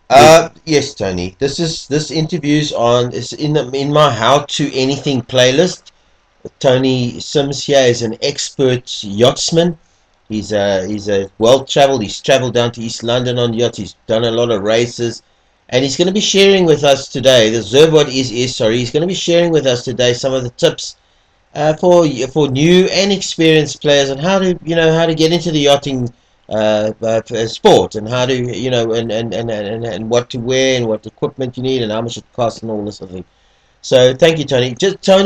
Yes, Tony. This interview's on is in my How to Anything playlist. Tony Sims here is an expert yachtsman. He's a well traveled. He's traveled down to East London on yachts. He's done a lot of races, and he's going to be sharing with us today. The Zerbold is sorry. He's going to be sharing with us today some of the tips for new and experienced players on how to how to get into the yachting sport, and how to and what to wear and what equipment you need and how much it costs and all this sort of thing. So thank you, Tony.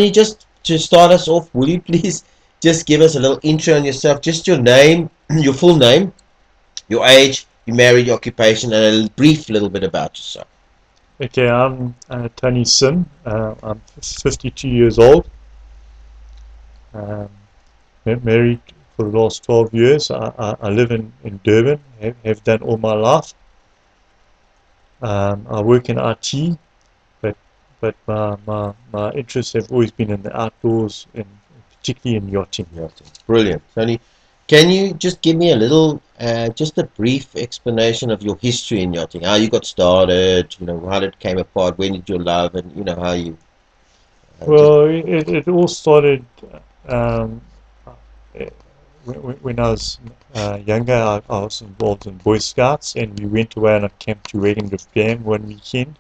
Just to start us off, will you please just give us a little intro on yourself, just your name, your full name, your age, your married, your occupation, and a brief little bit about yourself. Okay, I'm Tony Sim. I'm 52 years old. Um, Married for the last 12 years. I live in Durban, have done all my life. I work in IT, but my interests have always been in the outdoors, and particularly in yachting. Yachting. Brilliant, Tony. Can you just give me a little, just a brief explanation of your history in yachting? How you got started, how it came apart, when did you love, and how you just. Well, it all started um, eh, when I was younger. I was involved in Boy Scouts, and we went away on a camp to Redding Dam one weekend.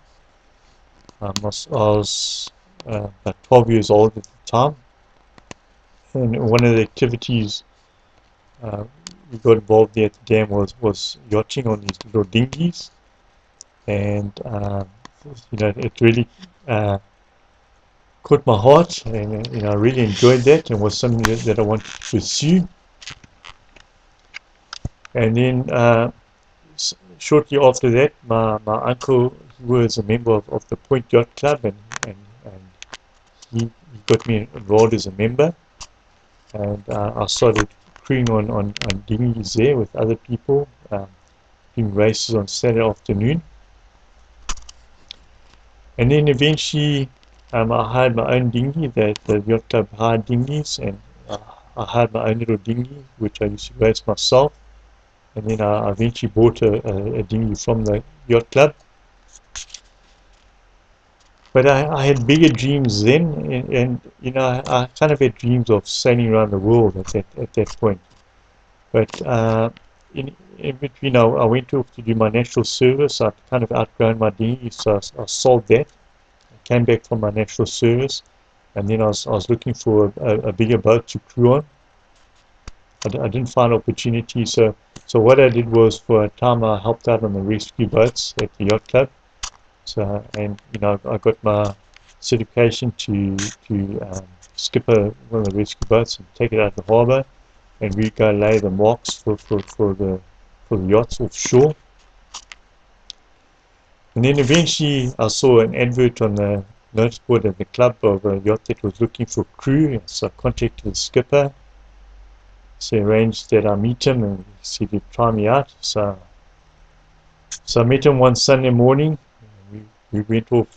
I was about 12 years old at the time, and one of the activities uh, we got involved there at the dam was yachting on these little dinghies, and it really uh, caught my heart, and I really enjoyed that, and was something that I wanted to pursue. And then shortly after that, my uncle, he was a member of the Point Yacht Club, and he got me enrolled as a member, and I started crewing on dinghies there with other people, doing races on Saturday afternoon. And then eventually I hired my own dinghy. The yacht club hired dinghies, and I hired my own little dinghy, which I used to race myself. And then I eventually bought a dinghy from the yacht club. But I had bigger dreams then, and I kind of had dreams of sailing around the world at that point. But in between, I went off to do my national service. I'd kind of outgrown my dinghy, so I sold that. I came back from my national service, and then I was looking for a bigger boat to crew on. I didn't find opportunity, so what I did was, for a time, I helped out on the rescue boats at the yacht club. So, and I got my certification to skipper one of the rescue boats and take it out of the harbour, and we go lay the marks for the yachts offshore. And then eventually I saw an advert on the notice board at the club of a yacht that was looking for crew, so I contacted the skipper. So arranged that I meet him, and he said he'd try me out. So I met him one Sunday morning. We went off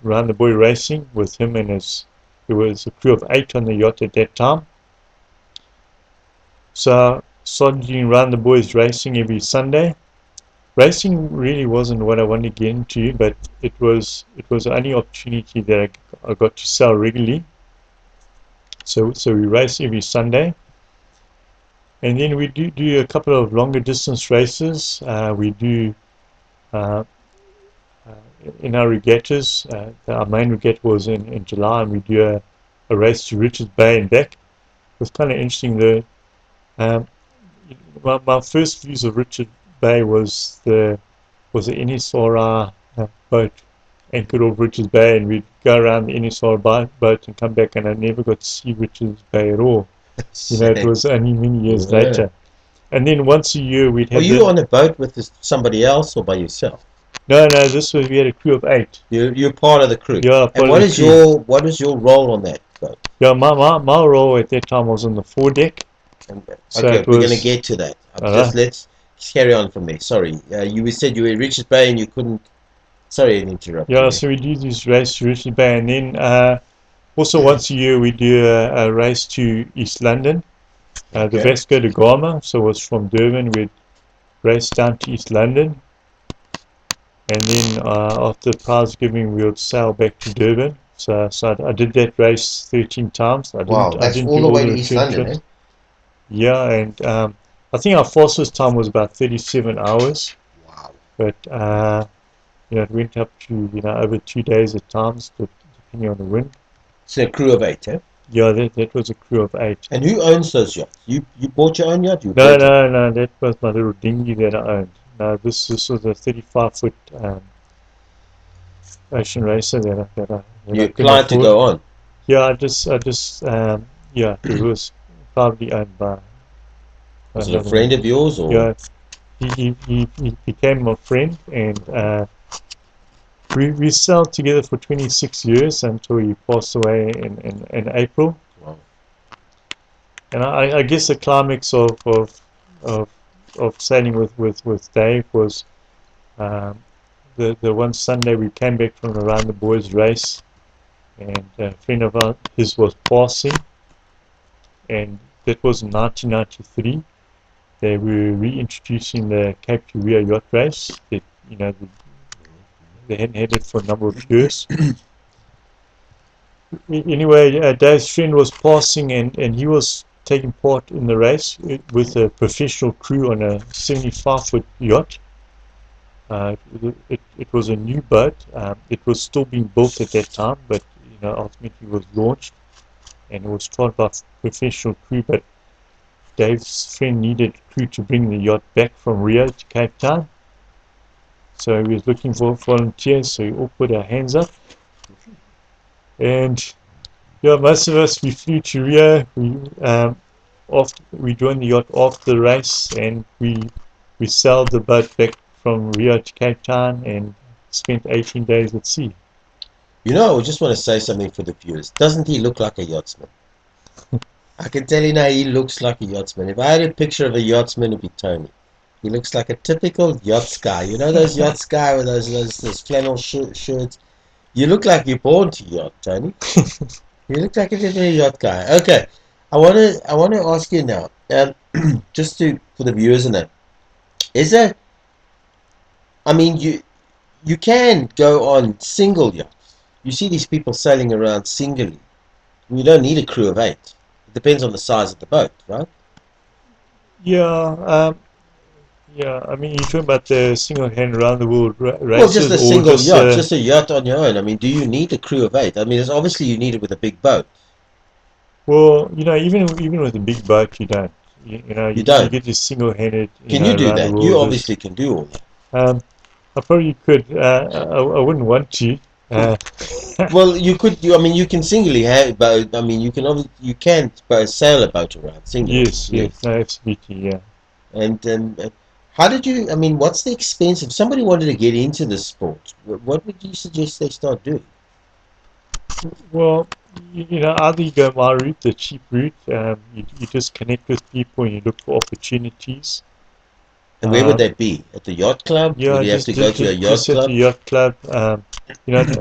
around the buoy racing with him and there was a crew of 8 on the yacht at that time. So I started doing round the buoys racing every Sunday. Racing really wasn't what I wanted to get into, but it was the only opportunity that I got to sell regularly. So we race every Sunday. And then we do a couple of longer distance races. We do uh, in our regattas. Our main regatta was in July, and we do a race to Richards Bay and back. It was kind of interesting. Um, my first views of Richards Bay was the NSR boat anchored off Richards Bay, and we'd go around the NSR boat and come back, and I never got to see Richards Bay at all. It was only many years Yeah. later. And then once a year we'd Are have you the on a boat with somebody else or by yourself? no, this was, we had a crew of 8. You're part of the crew. Yeah, And part of the crew. what is your role on that boat? Yeah, my role at that time was on the foredeck. So Okay, it we're going to was get to that. uh, Let's carry on from there. Sorry, you said you were in Richards Bay and you couldn't. Sorry, I interrupted yeah, you there. so we do this race to Richards Bay, and then also once a year we do a race to East London, the Okay. Vasco da Gama. So it was from Durban, we'd race down to East London, and then after prize giving, we would sail back to Durban. So I did that race 13 times. Wow, I that's didn't all do the all way the to East return London, trips. eh? Yeah, and I think our fastest time was about 37 hours, Wow. but it went up to over 2 days at times, depending on the wind. It's a crew of 8, eh? Yeah, that was a crew of 8. And who owns those yachts? You bought your own yacht? You No, bought it? no, no, that was my little dinghy that I owned. No, this was a 35-foot ocean racer that You I couldn't applied to afford. go on. Yeah, it was probably owned by Was it a another friend man. of yours or? Yeah, he became my friend, and we sailed together for 26 years until he passed away in April. Wow. And I guess the climax of, of sailing with Dave was um, the one Sunday we came back from around the boys race, and a friend of his was passing, and that was in 1993. They were reintroducing the Cape Korea yacht race. They hadn't had it for a number of years. Anyway, Dave's friend was passing, and he was taking part in the race with a professional crew on a 75-foot yacht. It was a new boat. It was still being built at that time, but ultimately was launched, and it was tried by professional crew. But Dave's friend needed crew to bring the yacht back from Rio to Cape Town, so he was looking for volunteers. So we all put our hands up, and yeah, most of us we flew to Rio. We joined the yacht after the race, and we sailed the boat back from Rio to Cape Town and spent 18 days at sea. I just want to say something for the viewers. Doesn't he look like a yachtsman? I can tell you now, he looks like a yachtsman. If I had a picture of a yachtsman, it'd be Tony. He looks like a typical yacht guy. You know those yacht guy with those flannel shirts? You look like you're born to yacht, Tony. You look like a yacht guy. Okay, I want to ask you now, just to for the viewers in that, is there? I mean, you can go on single yachts. You see these people sailing around singly. You don't need a crew of 8. It depends on the size of the boat, right? Yeah, yeah. I mean, you're talking about the single hand around the world Well, just races, a or single just yacht, just a yacht on your own. I mean, do you need a crew of 8? I mean, it's obviously you need it with a big boat. well, even with a big boat, you don't. You You don't. get just single-handed, Can you do around the that? You world. Just obviously can do all that. I probably could. I wouldn't want to. Uh, Well, you could. I mean, you can singly have boat. I mean, you can sail a boat around singly. yes, Yes. yes, no, absolutely, yeah. And how did you? I mean, what's the expense if somebody wanted to get into this sport? What would you suggest they start doing? Well, either you go my route, the cheap route. You just connect with people and you look for opportunities. And where would Um, that be? At the yacht club? Would yeah, you have to go to a yacht just at the club? yacht club.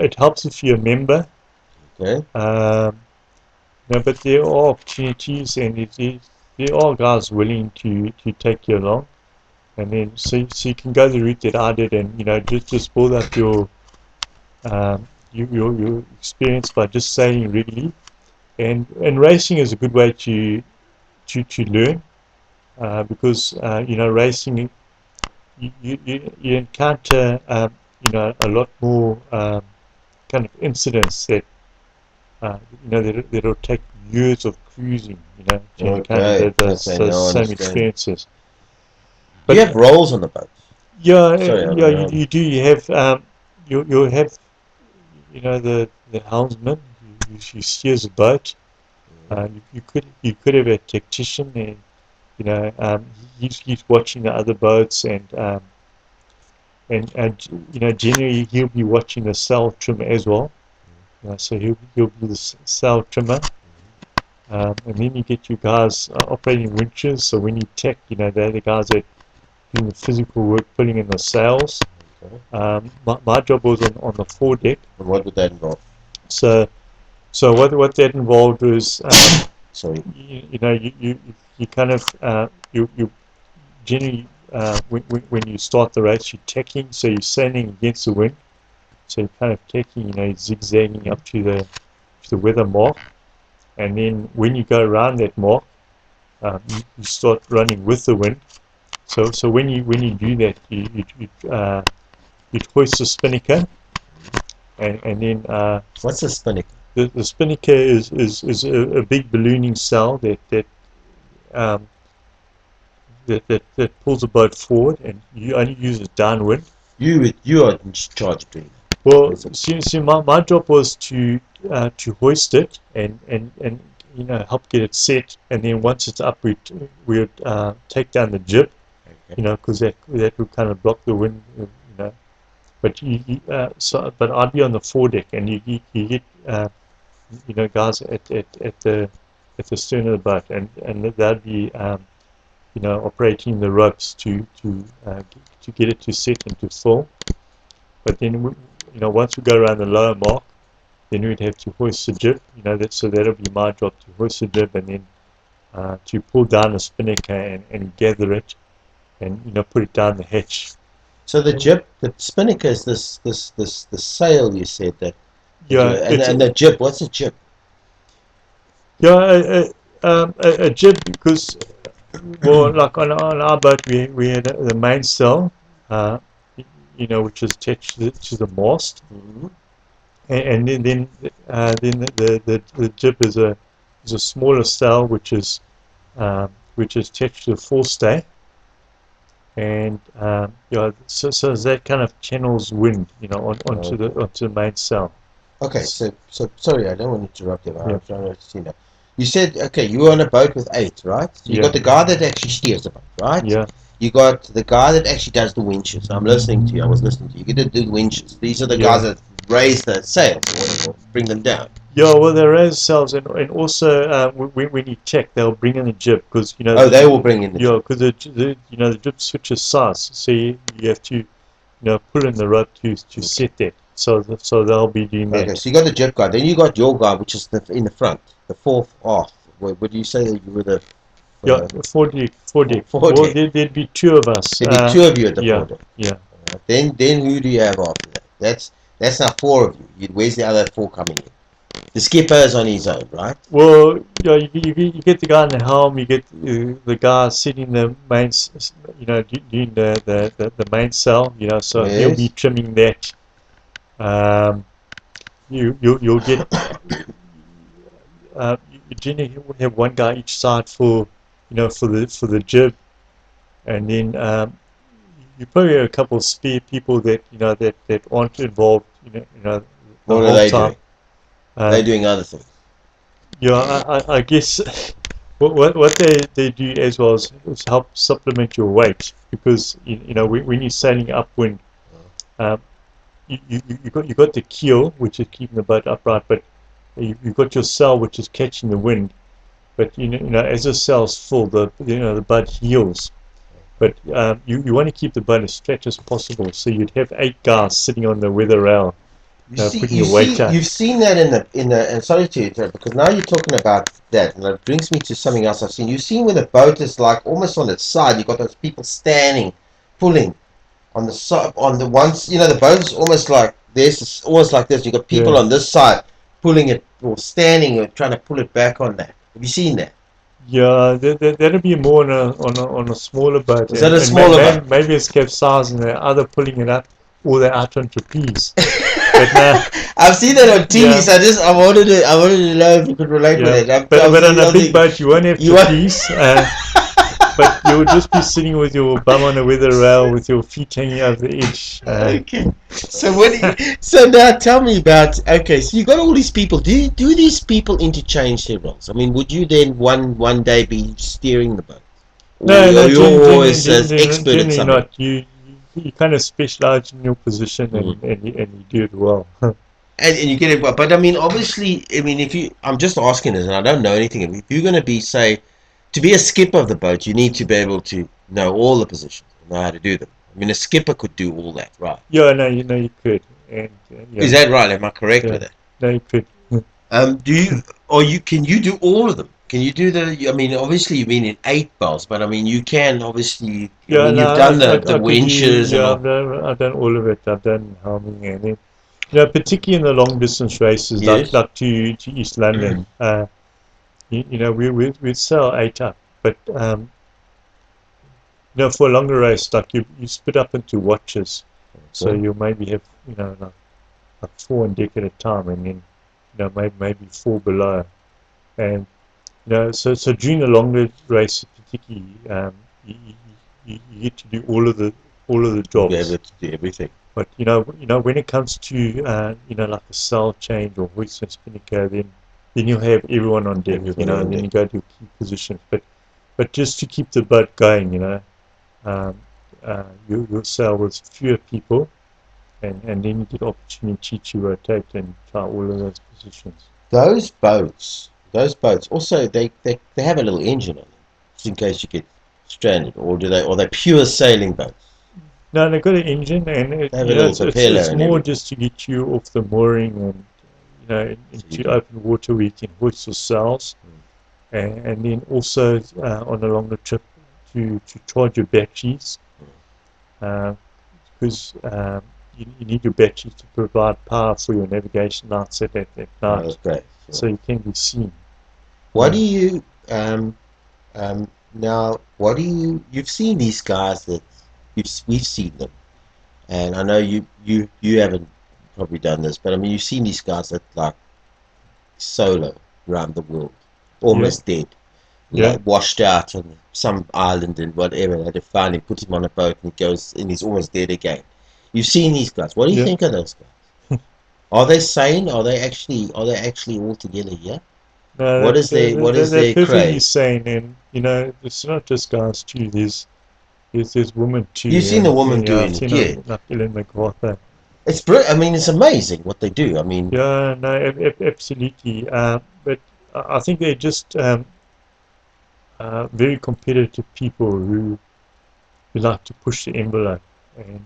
It helps if you're a member. Okay. Um, but there are opportunities, and there are guys willing to take you along. And then so you can go the route that I did, and just build up your experience by just sailing regularly. And racing is a good way to learn, because racing, you encounter a lot more kind of incidents that'll take years of cruising to encounter Okay. Okay. those Now I same understand. experiences. Do you But have roles on the boat? yeah, Sorry. you do. You have you'll have the helmsman who steers the boat. You could have a tactician, and he's watching the other boats, and generally he'll be watching the sail trimmer as well. So he'll be the sail trimmer, and then you get your guys operating winches. So when you tack, they're the guys that doing the physical work, putting in the sails. Okay. My job was on the foredeck. And what would that involve? So what that involved was, Sorry. you kind of you generally when you start the race, you're tacking, so you're sailing against the wind. So you're kind of tacking, zigzagging up to the weather mark, and then when you go around that mark, you start running with the wind. So when you do that, you hoist the spinnaker, and then What's a spinnaker? the spinnaker is a big ballooning sail um, that pulls the boat forward, and you only use it downwind. You are in charge of doing that. Well, see, my job was to hoist it and help get it set, and then once it's up, we'd take down the jib, Okay. because that would kind of block the wind, But but I'd be on the foredeck, and you get guys at the stern of the boat, and they'd be operating the ropes to get it to set and to fill. But then once we go around the lower mark, then we'd have to hoist the jib. So that'll be my job, to hoist the jib, and then to pull down the spinnaker and gather it, and put it down the hatch. So the jib, the spinnaker is the sail you said that. And the jib. What's a jib? Yeah, a jib, because like on our boat we had the mainsail, which is attached to the mast, Mm-hmm. and then the jib is a smaller sail which is attached to the forestay, and so that kind of channels wind, onto the mainsail. Okay, so sorry, I don't want to interrupt you, but Yeah. I'm trying to see now. You said, okay, you were on a boat with 8, right? So you Yeah. got the guy that actually steers the boat, right? Yeah. You got the guy that actually does the winches. I'm listening to you. I was listening to you. You get to do winches. These are the Yeah. guys that raise the sails or whatever, bring them down. Yeah, well, they raise sails, and also when you check, they'll bring in the jib, because Oh, they will bring in the yeah, because the jib switches size, so you have to pull in the rope to set that. So they'll be doing that. Okay, so you got the jib guy. Then you got your guy, which is in the front, the fourth off. What do you say that you were the? Yeah, foredeck. Foredeck. Well, there'd be two of us. There'd be 2 of you at the yeah, foredeck. yeah. Then who do you have after that? That's now 4 of you. Where's the other 4 coming in? The skipper is on his own, right? Well, yeah, you get the guy in the helm. You get the guy sitting the main, doing the main sail. So Yes. he'll be trimming that. You'll get you generally have one guy each side for for the jib, and then you probably have a couple of spare people that that aren't involved the What are whole they time. doing? They're doing other things. Yeah, I guess what they do as well is help supplement your weight, because when you're sailing upwind, you got the keel, which is keeping the boat upright, but you've got your sail, which is catching the wind. But as the sail's full, the boat heels. But you want to keep the boat as stretched as possible, so you'd have 8 guys sitting on the weather rail, putting your weight out. You've seen that and sorry to interrupt, because now you're talking about that, and it brings me to something else I've seen. You've seen when the boat is like almost on its side, you've got those people standing, pulling on the side, on the ones, the boat is almost like this, it's almost like this. You've got people Yeah. on this side pulling it, or standing, or trying to pull it back on that. Have you seen that? Yeah, that'll be more on a smaller boat. Is that a smaller boat? Maybe it's capsized, and they're either pulling it up or they're out on trapeze. But I've seen that on TV, Yeah. so I wanted to know if you could relate with it. but on a big boat you won't have You won't- trapeze, but you'll just be sitting with your bum on a weather rail with your feet hanging over the edge. Okay. So now tell me about, okay, so you got all these people. Do these people interchange their roles? I mean, would you then one day be steering the boat? No, you're always as expert at generally something. not. You kind of specialize in your position, and you do it well. And you get it, but I mean, obviously, I mean, I'm just asking this, and I don't know anything. If you're going to be, say, to be a skipper of the boat, you need to be able to know all the positions, know how to do them. I mean, a skipper could do all that, right? Yeah, no, you could. And yeah. Is that right? Am I correct Yeah. with that? No, you could. Can you do all of them? Can you do the? I mean, obviously you've been in 8 bars, but I mean, you can obviously. I Yeah, mean, no, you've done the I can do. wenches and Yeah, all. I've done all of it. I've done helming and then, particularly in the long distance races, Yes. like to East London. We'd sell 8 up, but for a longer race, like you split up into watches, so Okay. you'll maybe have like four on deck at a time, and then maybe four below, and so during the longer race, particularly, you get to do all of the You'll be able jobs. to do everything. But when it comes to like a sail change or hoist and spinnaker, then you'll have everyone on deck, Everybody on and then deck. you go to your key positions. But just to keep the boat going, um, you'll sail with fewer people, and then you get opportunity to rotate and try all of those positions. Those boats. Also, they have a little engine on them, just in case you get stranded, or do they? Or they pure sailing boats. No, they've got an engine, and They have a little propeller it's and more everything. just to get you off the mooring and So you into can. open water where you can hoist your sails, and then also on a longer trip to charge your batteries, because you need your batteries to provide power for your navigation lights at Oh, night, that's great. so Sure. you can be seen. What Yeah, do you now? What do you've seen these guys that we've seen them, and I know you haven't probably done this, but I mean you've seen these guys that like solo around the world, yeah, almost dead, yeah. like washed out on some island and whatever. They finally put him on a boat and he goes and he's almost dead again. You've seen these guys. What do you Yeah. think of those guys? Are they sane? Are they actually all together here? No, What is their what is they're their perfectly craze? sane, and it's not just guys too. There's women You've too, seen a and woman yeah, I've doing it, seen yeah. like Ellen MacArthur. I mean, it's amazing what they do. I mean, Yeah, no, absolutely. But I think they're just very competitive people who like to push the envelope, and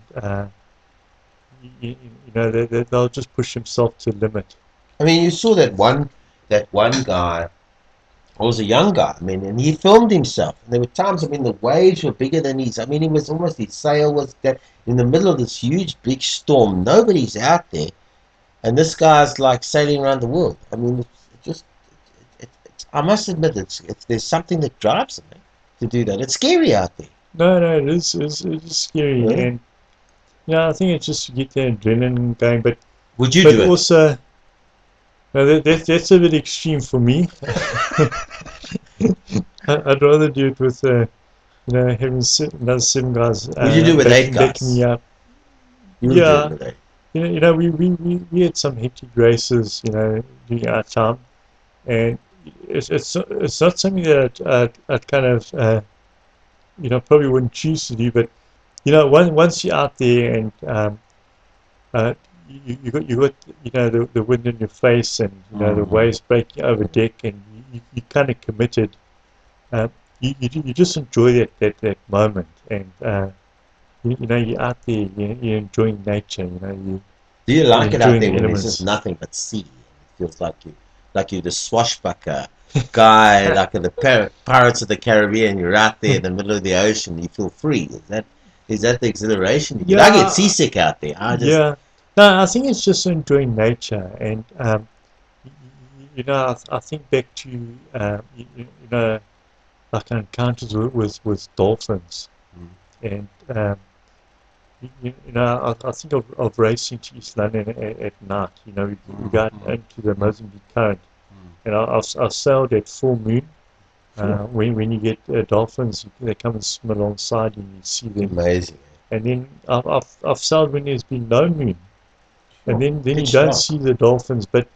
they'll just push themselves to the limit. you saw that one guy. I was a young guy. I mean, and he filmed himself. And there were times. I mean, the waves were bigger than his. I mean, he was almost his sail was in the middle of this huge big storm. Nobody's out there, and this guy's like sailing around the world. I mean, it's just. I must admit, there's something that drives him, to do that. It's scary out there. No, it is scary, Yeah? and I think it's just to get the adrenaline going, but Would you but do it? also no, that's a bit extreme for me. I'd rather do it with having another seven guys Would you do it with eight backing me guys? up. You would do it Yeah, with eight. we had some hectic races, during our time, and it's not something that I'd kind of probably wouldn't choose to do, but once you're out there and uh, you got the wind in your face, and the Mm-hmm. waves breaking over deck, and you kind of committed. Uh, you just enjoy that moment, and you're out there, you're enjoying nature, Do you you're like it out enjoying there the when there's just elements. nothing but sea? It feels like you're the swashbuckler guy, like in the Pirates of the Caribbean. You're out there in the middle of the ocean. You feel free. Is that the exhilaration you get? I get Yeah, seasick out there. I just. yeah. No, I think it's just enjoying nature, and I think back to like encounters with dolphins, Mm, and I think of racing to East London at night. We mm, got mm, into the mm, Mozambique current, mm. and I've sailed at full moon. Phew, When you get dolphins, they come and swim alongside you, and you see it's them. amazing. And then I've sailed when there's been no moon, and Phew, then you pitch don't dark. see the dolphins, but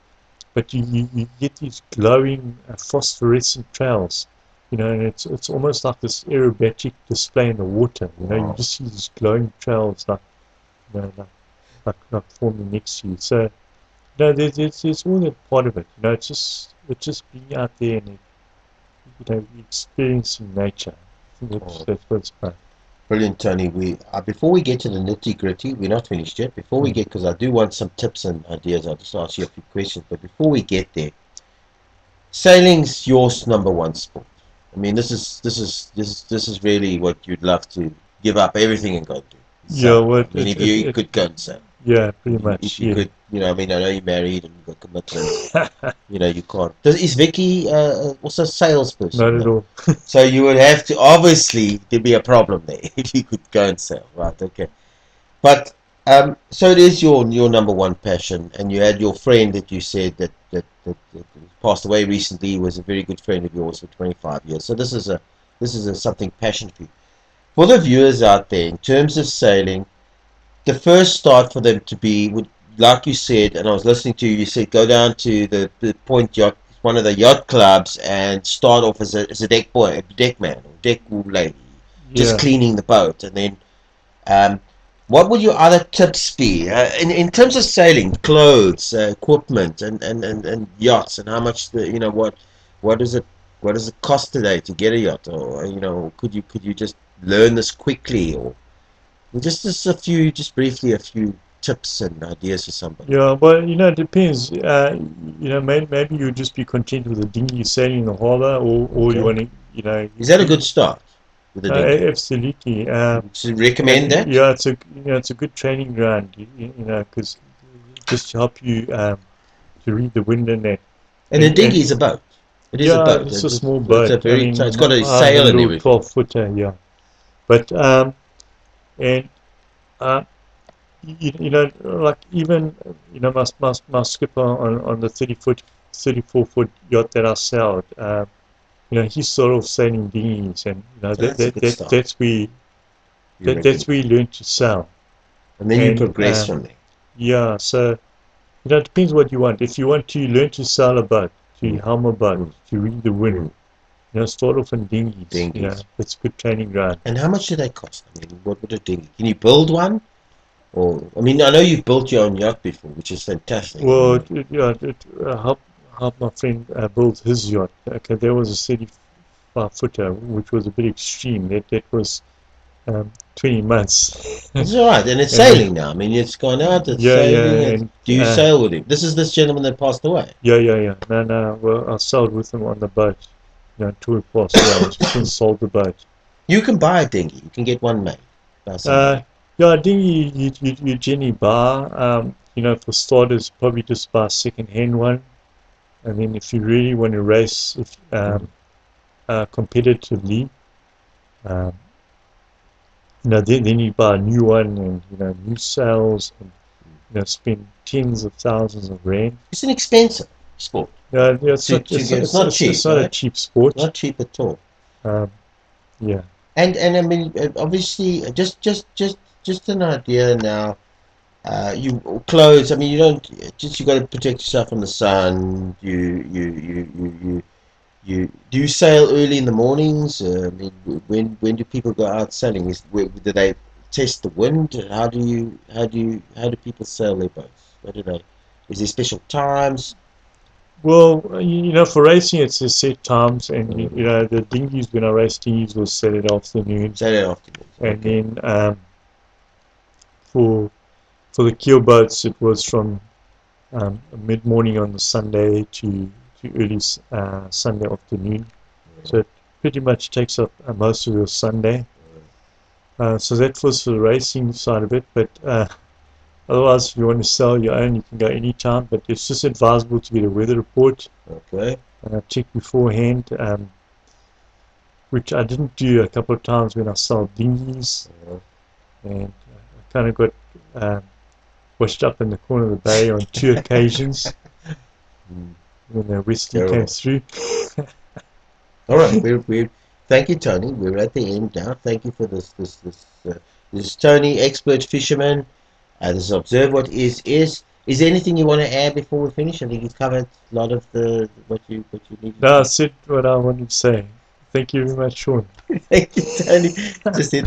you get these glowing phosphorescent trails, and it's almost like this aerobatic display in the water. You Wow. just see these glowing trails you know, like, like forming next to you. So there's all that part of it. It's just being out there and experiencing nature. I think Oh, that's what it's about. brilliant, Tony. Before we get to the nitty gritty, we're not finished yet. Before we Mm. get, because I do want some tips and ideas. I'll just ask you a few questions. But before we get there, sailing's your number one sport. I mean, this is really what you'd love to give up everything and go do. Yeah, Sail. what I mean, if you could go and sail. yeah, If pretty you, if much, you yeah. could, I mean, I know you're married and you've got commitments. You can't. Is Vicky also a salesperson? Not at No. all. So you would have to, obviously, there'd be a problem there if you could go and sail, right? Okay. But so it is your number one passion, and you had your friend that you said that passed away recently. He was a very good friend of yours for 25 years. So this is a something passionate for you. For the viewers out there, in terms of sailing, the first start for them to be would, like you said, and I was listening to you. You said go down to the Point Yacht, one of the yacht clubs, and start off as a deck boy, a deck man or deck lady, just Yeah. cleaning the boat, and then um, what would your other tips be in terms of sailing, clothes, equipment, and yachts, and how much what is it what does it cost today to get a yacht, or could you just learn this quickly, or just briefly a few tips and ideas for somebody. Yeah, well, it depends. Maybe you'd just be content with a dinghy sailing in the harbor, or you Okay, want to, is that a good start with a dinghy? absolutely. To recommend that? Yeah, it's a good training ground, because just to help you to read the wind and that. And a And dinghy is a boat. It is a yeah, boat. it's a small It's a boat. I very mean, it's got a I had a sail and little everything. 12-footer, yeah. But and uh, like even my skipper on the 34-foot yacht that I sailed, he's sort of sailing dinghies, and So that's a good start. You that's reckon? where he learned to sail. And then you And progress from there. yeah, so it depends what you want. If you want to learn to sail a boat, to Mm, helm a boat, mm, to read the wind, mm. start off in dinghies. Dinghies. It's a good training ground. And how much do they cost? I mean, what would a dinghy? Can you build one? Or I mean, I know you've built your own yacht before, which is fantastic. I Well, mean, help my friend build his yacht. Okay, there was a 35-footer, which was a bit extreme. That was 20 months. it's all right, and it's And then, sailing now. I mean, it's gone out, it's yeah, sailing. and Do you sail with him? This is this gentleman that passed away. yeah. No. Well, I sailed with him on the boat, until he passed away. He's since sold the boat. You can buy a dinghy. You can get one made by Uh, somebody. yeah, I think you generally buy, for starters, probably just buy a second-hand one. And then if you really want to race Mm. competitively, um, then you buy a new one, and new sails, and spend tens of thousands of rand. It's an expensive sport. Yeah, It's not cheap, it's not a right? cheap sport. Not cheap at all. Um, yeah. And I mean, obviously, just an idea now. You clothes. I mean, you got to protect yourself from the sun. You do you sail early in the mornings? I mean, when do people go out sailing? Do they test the wind? How do people sail their boats? What do they? Is there special times? Well, for racing, it's a set times, and Mm, the dinghies, when I race dinghies, was Saturday afternoon, Saturday afternoons. and Okay. then for the keel boats, it was from mid morning on the Sunday to early Sunday afternoon. So it pretty much takes up most of your Sunday. So that was for the racing side of it, but otherwise, if you want to sell your own, you can go anytime, but it's just advisable to get a weather report. Okay. Check beforehand, which I didn't do a couple of times when I sold dinghies, Uh, and I kind of got washed up in the corner of the bay on two occasions mm, when the whiskey came Terrible. through. All right. We're thank you, Tony. We're at the end now. Thank you for this is Tony, expert fisherman. This is observe what is. Is there anything you want to add before we finish? I think you've covered a lot of the what you needed No, I to. said what I wanted to say. Thank you very much, Sean. Thank you, Tony. Just hit the